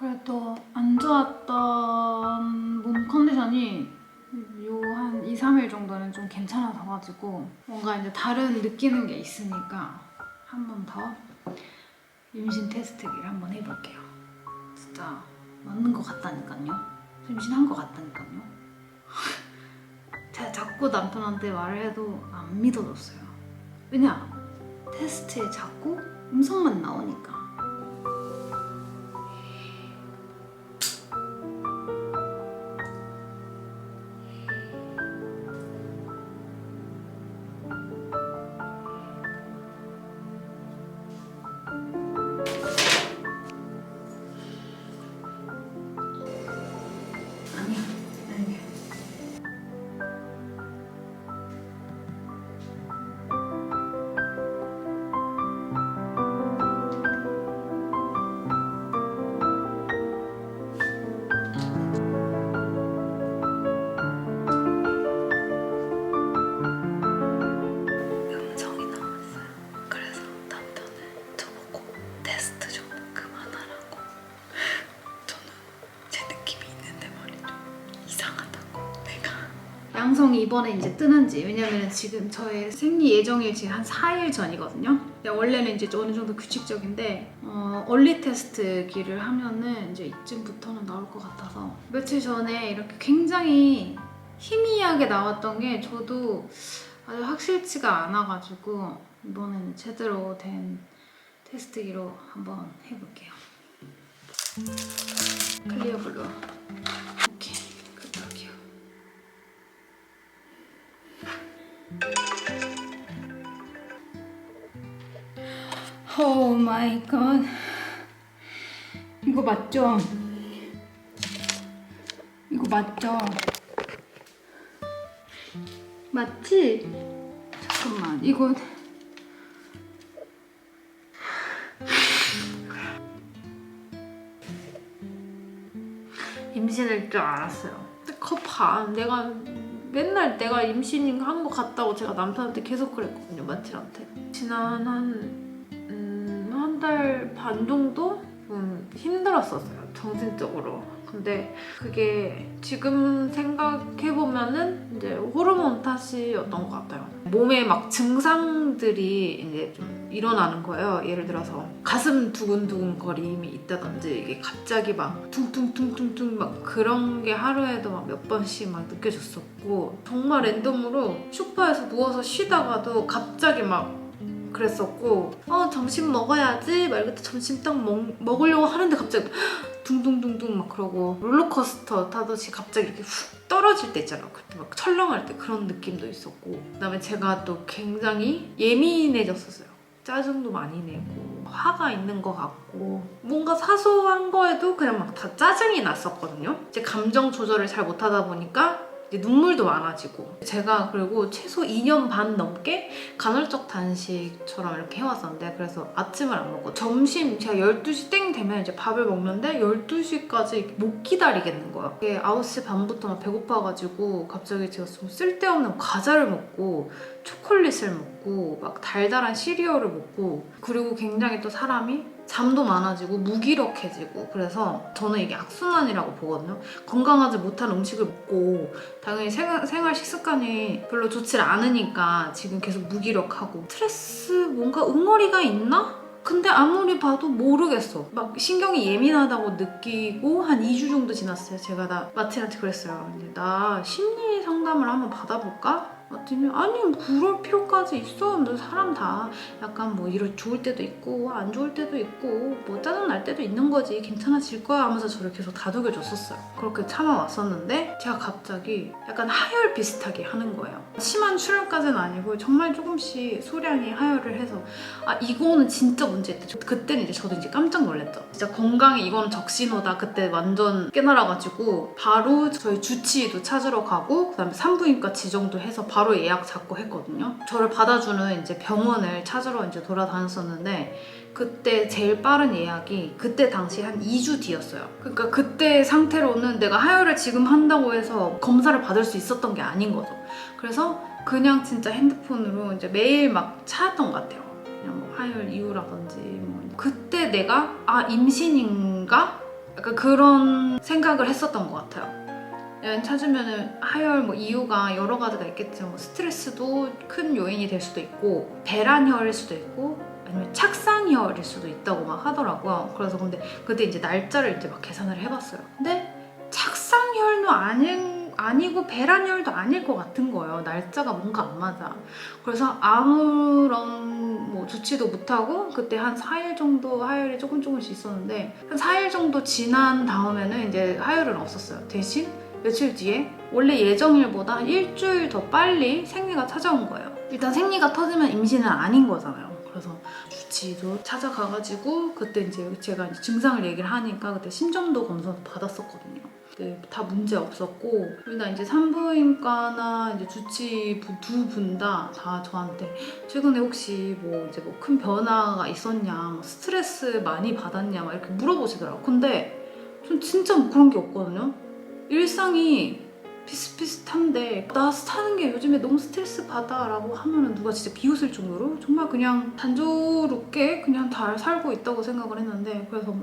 그래도 안 좋았던 몸 컨디션이 요 한 2, 3일 정도는 좀 괜찮아져가지고 뭔가 이제 다른 느끼는 게 있으니까 한 번 더 임신 테스트기를 한번 해볼게요. 진짜 맞는 것 같다니까요. 임신한 것 같다니까요. 제가 자꾸 남편한테 말을 해도 안 믿어줬어요. 왜냐? 테스트에 자꾸 음성만 나오니까. 아니야, 아니야. 음성이 나왔어요. 그래서 남편은 저보고 테스트 좀 그만하라고. 저는 제 느낌이 있는데 말이죠. 이상하다고 내가. 양성이 이번에 이제 뜨는지, 왜냐면 지금 저의 생리 예정일 지금 한 4일 전이거든요. 근데 원래는 이제 어느 정도 규칙적인데 얼리 테스트기를 하면은 이제 이쯤부터는 나올 것 같아서 며칠 전에 이렇게 굉장히 희미하게 나왔던 게 저도 아주 확실치가 않아가지고 이번에는 제대로 된 테스트기로 한번 해볼게요. 클리어 블루. 오케이, 급할게요. 오 마이 갓. 이거 맞죠? 이거 맞죠? 맞지? 잠깐만, 이거 임신할 줄 알았어요. 봐, 맨날 내가 임신 한 거 같다고 제가 남편한테 계속 그랬거든요, 마틸한테. 지난 한 달 반 정도 좀 힘들었었어요, 정신적으로. 근데 그게 지금 생각해보면은 이제 호르몬 탓이었던 것 같아요. 몸에 막 증상들이 이제 좀 일어나는 거예요. 예를 들어서 가슴 두근두근 거림이 있다든지, 이게 갑자기 막 퉁퉁퉁퉁퉁 막 그런 게 하루에도 막 몇 번씩 막 느껴졌었고, 정말 랜덤으로 소파에서 누워서 쉬다가도 갑자기 막 그랬었고, 점심 먹어야지 말 그때 점심 딱 먹으려고 하는데 갑자기 둥둥둥둥 막 그러고, 롤러코스터 타듯이 갑자기 이렇게 훅 떨어질 때 있잖아. 그때 막 철렁할 때 그런 느낌도 있었고, 그다음에 제가 또 굉장히 예민해졌었어요. 짜증도 많이 내고 화가 있는 것 같고, 뭔가 사소한 거에도 그냥 막 다 짜증이 났었거든요. 이제 감정 조절을 잘 못하다 보니까 이제 눈물도 많아지고, 제가 그리고 최소 2년 반 넘게 간헐적 단식처럼 이렇게 해왔었는데, 그래서 아침을 안 먹고 점심 제가 12시 땡 되면 이제 밥을 먹는데 12시까지 못 기다리겠는 거야. 이게 9시 반부터 막 배고파가지고 갑자기 제가 좀 쓸데없는 과자를 먹고 초콜릿을 먹고 막 달달한 시리얼을 먹고, 그리고 굉장히 또 사람이 잠도 많아지고 무기력해지고, 그래서 저는 이게 악순환이라고 보거든요. 건강하지 못한 음식을 먹고 당연히 생활 식습관이 별로 좋지 않으니까 지금 계속 무기력하고, 스트레스 뭔가 응어리가 있나? 근데 아무리 봐도 모르겠어. 막 신경이 예민하다고 느끼고 한 2주 정도 지났어요. 제가 마틴한테 그랬어요. 이제 나 심리 상담을 한번 받아볼까? 마틴이 아니 그럴 필요까지 있어. 너 사람 다 약간 뭐 이럴 좋을 때도 있고 안 좋을 때도 있고 뭐 짜증 날 때도 있는 거지, 괜찮아질 거야 하면서 저를 계속 다독여줬었어요. 그렇게 참아왔었는데 제가 갑자기 약간 하혈 비슷하게 하는 거예요. 심한 출혈까지는 아니고 정말 조금씩 소량이 하혈을 해서, 이거는 진짜 문제 있다. 그때는 이제 저도 이제 깜짝 놀랐죠. 진짜 건강에 이거는 적신호다. 그때 완전 깨달아가지고 바로 저희 주치의도 찾으러 가고, 그다음에 산부인과 지정도 해서 바로 예약 잡고 했거든요. 저를 받아주는 이제 병원을 찾으러 이제 돌아다녔었는데, 그때 제일 빠른 예약이 그때 당시 한 2주 뒤였어요. 그러니까 그때 상태로는 내가 하혈을 지금 한다고 해서 검사를 받을 수 있었던 게 아닌 거죠. 그래서 그냥 진짜 핸드폰으로 이제 매일 막 찾았던 것 같아요. 그냥 뭐 하혈 이유라든지 뭐. 그때 내가 임신인가? 약간 그런 생각을 했었던 것 같아요. 찾으면은 하혈 뭐 이유가 여러 가지가 있겠죠. 뭐 스트레스도 큰 요인이 될 수도 있고 배란혈일 수도 있고 아니면 착상혈일 수도 있다고 막 하더라고요. 그래서 근데 그때 이제 날짜를 이제 막 계산을 해봤어요. 근데 착상혈도 아니고 배란혈도 아닐 것 같은 거예요. 날짜가 뭔가 안 맞아. 그래서 아무런 뭐 조치도 못하고 그때 한 4일 정도 하혈이 조금씩 있었는데 한 4일 정도 지난 다음에는 이제 하혈은 없었어요. 대신 며칠 뒤에 원래 예정일보다 한 일주일 더 빨리 생리가 찾아온 거예요. 일단 생리가 터지면 임신은 아닌 거잖아요. 그래서 주치의도 찾아가가지고 그때 이제 제가 이제 증상을 얘기를 하니까 그때 심전도 검사도 받았었거든요. 네, 다 문제 없었고 일단 이제 산부인과나 이제 주치의 두 분 다 저한테 최근에 혹시 뭐 이제 뭐 큰 변화가 있었냐, 뭐 스트레스 많이 받았냐 막 이렇게 물어보시더라고요. 근데 전 진짜 뭐 그런 게 없거든요. 일상이 비슷비슷한데 나 사는 게 요즘에 너무 스트레스 받아 라고 하면은 누가 진짜 비웃을 정도로 정말 그냥 단조롭게 그냥 잘 살고 있다고 생각을 했는데 그래서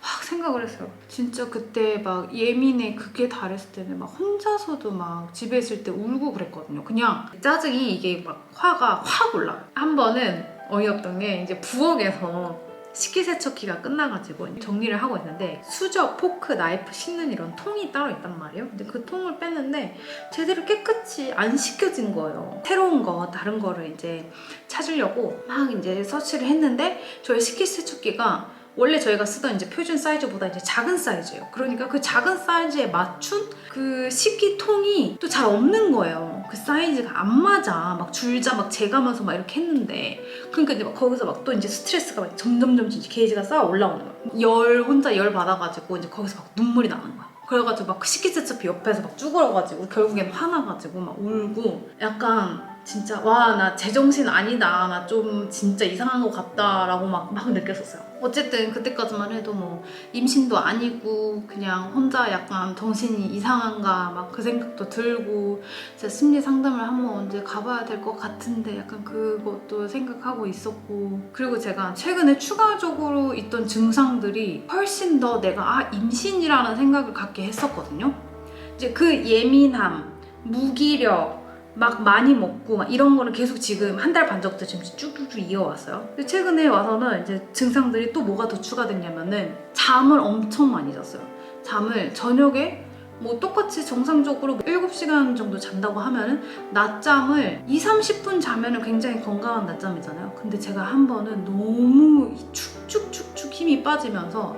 확 생각을 했어요. 진짜 그때 막 예민에 극에 달했을 때는 막 혼자서도 막 집에 있을 때 울고 그랬거든요. 그냥 짜증이 이게 막 화가 확 올라. 한 번은 어이없던 게 이제 부엌에서 식기세척기가 끝나가지고 정리를 하고 있는데 수저, 포크, 나이프 씻는 이런 통이 따로 있단 말이에요. 근데 그 통을 뺐는데 제대로 깨끗이 안 씻겨진 거예요. 새로운 거, 다른 거를 이제 찾으려고 막 이제 서치를 했는데 저희 식기세척기가 원래 저희가 쓰던 이제 표준 사이즈보다 이제 작은 사이즈예요. 그러니까 그 작은 사이즈에 맞춘 그 식기통이 또 잘 없는 거예요. 그 사이즈가 안 맞아. 막 줄자 막 재가면서 막 이렇게 했는데 그러니까 이제 막 거기서 막 또 이제 스트레스가 막 점점점 게이지가 쌓아 올라오는 거야. 혼자 열 받아가지고 이제 거기서 막 눈물이 나는 거야. 그래가지고 막 식기세척기 옆에서 막 쭈그러가지고 결국엔 화나가지고 막 울고 약간 진짜 와 나 제정신 아니다 나 좀 진짜 이상한 것 같다라고 막 느꼈었어요. 어쨌든 그때까지만 해도 뭐 임신도 아니고 그냥 혼자 약간 정신이 이상한가 막 그 생각도 들고 진짜 심리 상담을 한번 언제 가봐야 될 것 같은데 약간 그것도 생각하고 있었고 그리고 제가 최근에 추가적으로 있던 증상들이 훨씬 더 내가 임신이라는 생각을 갖게 했었거든요. 이제 그 예민함, 무기력 막 많이 먹고 막 이런 거는 계속 지금 한 달 반 정도 지금 쭉쭉쭉 이어왔어요. 근데 최근에 와서는 이제 증상들이 또 뭐가 더 추가됐냐면은 잠을 엄청 많이 잤어요. 잠을 저녁에 뭐 똑같이 정상적으로 7시간 정도 잔다고 하면은 낮잠을 20-30분 자면은 굉장히 건강한 낮잠이잖아요. 근데 제가 한 번은 너무 축축축축 힘이 빠지면서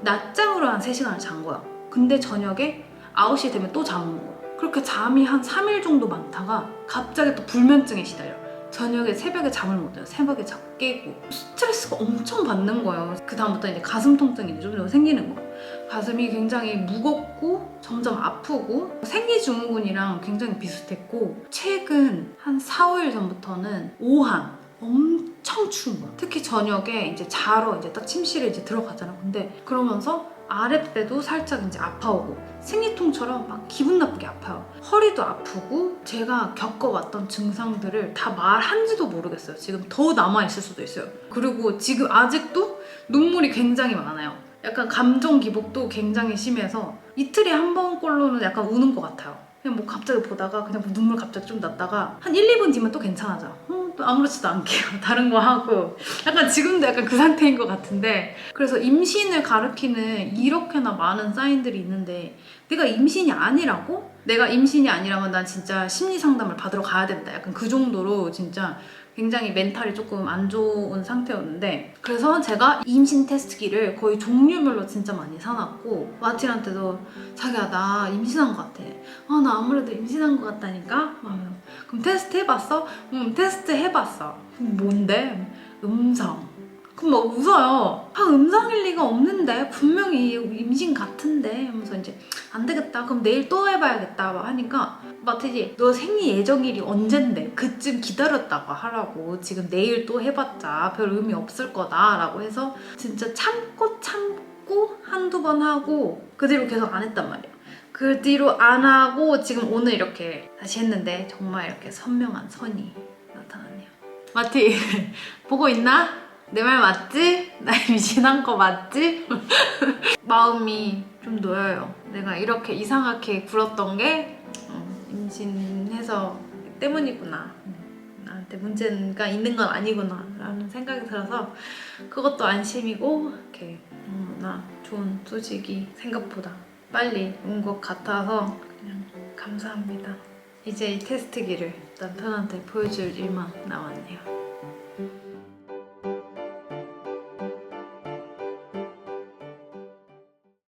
낮잠으로 한 3시간을 잔 거야. 근데 저녁에 9시 되면 또 잠은 거야. 그렇게 잠이 한 3일 정도 많다가 갑자기 또 불면증에 시달려. 저녁에 새벽에 잠을 못 자요. 새벽에 자꾸 깨고 스트레스가 엄청 받는 거예요. 그 다음부터 이제 가슴 통증이 좀 생기는 거예요. 가슴이 굉장히 무겁고 점점 아프고 생리증후군이랑 굉장히 비슷했고 최근 한 4-5일 전부터는 오한 엄청 추운 거야. 특히 저녁에 이제 자러 이제 딱 침실에 이제 들어가잖아. 근데 그러면서 아랫배도 살짝 이제 아파오고 생리통처럼 막 기분 나쁘게 아파요. 허리도 아프고 제가 겪어왔던 증상들을 다 말한지도 모르겠어요. 지금 더 남아있을 수도 있어요. 그리고 지금 아직도 눈물이 굉장히 많아요. 약간 감정 기복도 굉장히 심해서 이틀에 한 번꼴로는 약간 우는 것 같아요. 그냥 뭐 갑자기 보다가 그냥 눈물 갑자기 좀 났다가 한 1-2분 뒤면 또 괜찮아져. 또 아무렇지도 않게요. 다른 거 하고 약간 지금도 약간 그 상태인 것 같은데 그래서 임신을 가리키는 이렇게나 많은 사인들이 있는데 내가 임신이 아니라고? 내가 임신이 아니라면 난 진짜 심리 상담을 받으러 가야 된다. 약간 그 정도로 진짜 굉장히 멘탈이 조금 안 좋은 상태였는데 그래서 제가 임신 테스트기를 거의 종류별로 진짜 많이 사놨고 마틴한테도 자기야 나 임신한 것 같아. 나 아무래도 임신한 것 같다니까? 그럼 테스트 해봤어? 테스트 해봤어. 그럼 뭔데? 음성. 그럼 막 웃어요. 음성일 리가 없는데 분명히 임신 같은데 하면서 이제 안 되겠다. 그럼 내일 또 해봐야겠다 막 하니까 마태지 너 생리 예정일이 언젠데 그쯤 기다렸다가 하라고 지금 내일 또 해봤자 별 의미 없을 거다 라고 해서 진짜 참고 한두 번 하고 그 뒤로 계속 안 했단 말이에요. 그 뒤로 안 하고 지금 오늘 이렇게 다시 했는데 정말 이렇게 선명한 선이 나타나네요. 마티 보고 있나? 내 말 맞지? 나 임신한 거 맞지? 마음이 좀 놓여요. 내가 이렇게 이상하게 굴었던 게 임신해서 때문이구나. 나한테 문제가 있는 건 아니구나 라는 생각이 들어서 그것도 안심이고 이렇게 나 좋은 소식이 생각보다 빨리 온 것 같아서 그냥 감사합니다. 이제 이 테스트기를 남편한테 보여줄 일만 남았네요.